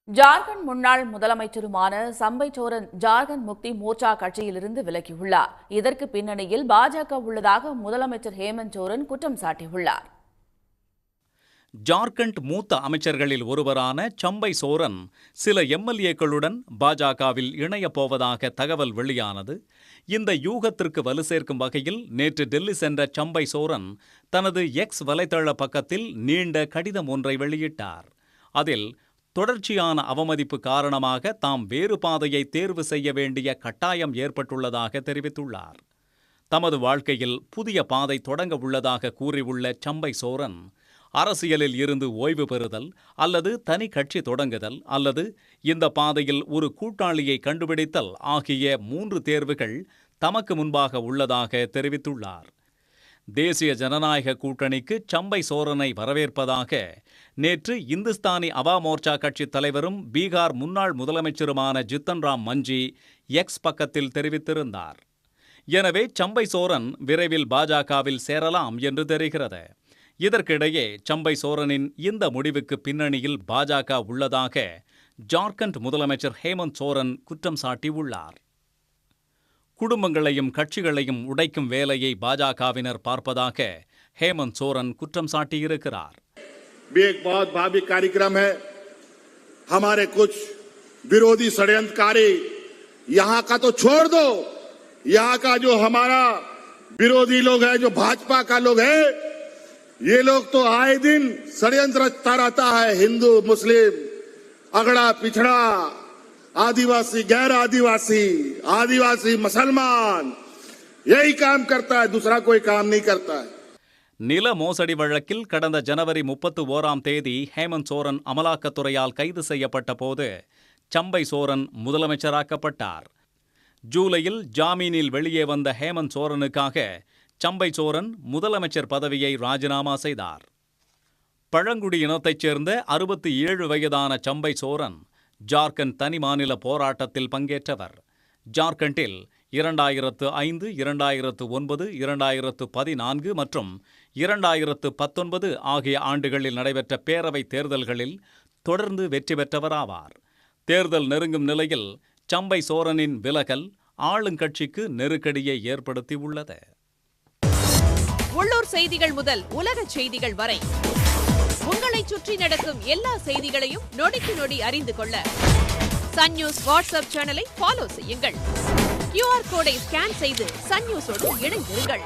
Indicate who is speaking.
Speaker 1: ஜார்க்கண்ட் முன்னாள் முதலமைச்சருமான சம்பை சோரன் ஜார்க்கண்ட் முக்தி மோர்ச்சா கட்சியிலிருந்து விலகியுள்ளார். இதற்கு பின்னணியில் பாஜக உள்ளதாக முதலமைச்சர் ஹேமந்த் சோரன் குற்றம் சாட்டியுள்ளார்.
Speaker 2: ஜார்க்கண்ட் மூத்த அமைச்சர்களில் ஒருவரான சம்பை சோரன் சில எம்எல்ஏக்களுடன் பாஜகவில் இணையப் போவதாக தகவல் வெளியானது. இந்த யூகத்திற்கு வலு சேர்க்கும் வகையில் நேற்று டெல்லி சென்ற சம்பை சோரன் தனது எக்ஸ் வலைதள பக்கத்தில் நீண்ட கடிதம் ஒன்றை வெளியிட்டார். அதில் தொடர்ச்சியான அவமதிப்பு காரணமாக தாம் வேறு பாதையை தேர்வு செய்ய வேண்டிய கட்டாயம் ஏற்பட்டுள்ளதாக தெரிவித்துள்ளார். தமது வாழ்க்கையில் புதிய பாதை தொடங்க உள்ளதாக கூறியுள்ள சம்பை சோரன், அரசியலில் இருந்து ஓய்வு பெறுதல் அல்லது தனி கட்சி தொடங்குதல் அல்லது இந்த பாதையில் ஒரு கூட்டாளியை கண்டுபிடித்தல் ஆகிய 3 தேர்வுகள் தமக்கு முன்பாக உள்ளதாக தெரிவித்துள்ளார். தேசிய ஜனநாயக கூட்டணிக்கு சம்பை சோரனை வரவேற்பதாக நேற்று இந்துஸ்தானி அவா மோர்ச்சா கட்சி தலைவரும் பீகார் முன்னாள் முதலமைச்சருமான ஜித்தன் ராம் மஞ்சி எக்ஸ் பக்கத்தில் தெரிவித்திருந்தார். எனவே சம்பை சோரன் விரைவில் பாஜகவில் சேரலாம் என்று தெரிகிறது. இதற்கிடையே சம்பை சோரனின் இந்த முடிவுக்கு பின்னணியில் பாஜக உள்ளதாக ஜார்க்கண்ட் முதலமைச்சர் ஹேமந்த் சோரன் குற்றம் சாட்டியுள்ளார். குடும்பங்களையும் கட்சிகளையும் உடைக்கும் வேலையை பாஜகவினர் பார்ப்பதாக ஹேமந்த் சோரன் குற்றம் சாட்டியிருக்கிறார்.
Speaker 3: एक बहुत भावी कार्यक्रम है. हमारे कुछ विरोधी षड्यंत्रकारी यहाँ का तो छोड़ दो, यहाँ का जो हमारा विरोधी लोग है, जो भाजपा का लोग है, ये लोग तो आए दिन षड्यंत्र रचता रहता है. हिंदू मुस्लिम अगड़ा पिछड़ा, आदिवासी गैर आदिवासी, आदिवासी मुसलमान, यही काम करता है, दूसरा कोई काम नहीं करता है.
Speaker 2: நில மோசடி வழக்கில் கடந்த ஜனவரி 31 ஹேமந்த் சோரன் அமலாக்கத்துறையால் கைது செய்யப்பட்ட போது சம்பை சோரன் முதலமைச்சராக்கப்பட்டார். ஜூலையில் ஜாமீனில் வெளியே வந்த ஹேமந்த் சோரனுக்காக சம்பை சோரன் முதலமைச்சர் பதவியை ராஜினாமா செய்தார். பழங்குடி இனத்தைச் சேர்ந்த 67 வயதான சம்பை சோரன் ஜார்க்கண்ட் தனி மாநில போராட்டத்தில் பங்கேற்றவர். ஜார்க்கண்டில் 2005, 2009, 2014 மற்றும் 2019 ஆகிய ஆண்டுகளில் நடைபெற்ற பேரவைத் தேர்தல்களில் தொடர்ந்து வெற்றி பெற்றவராவார். தேர்தல் நெருங்கும் நிலையில் சம்பை சோரனின் விலகல் ஆளுங்கட்சிக்கு நெருக்கடியை ஏற்படுத்தியுள்ளது.
Speaker 4: உள்ளூர் செய்திகள் முதல் உலக செய்திகள் வரை உங்களைச் சுற்றி நடக்கும் எல்லா செய்திகளையும் நொடிக்கு நொடி அறிந்து கொள்ள சன் நியூஸ் வாட்ஸ்அப் சேனலை ஃபாலோ செய்யுங்கள். QR கோடை ஸ்கேன் செய்து சன் நியூஸோடு இணைந்திருங்கள்.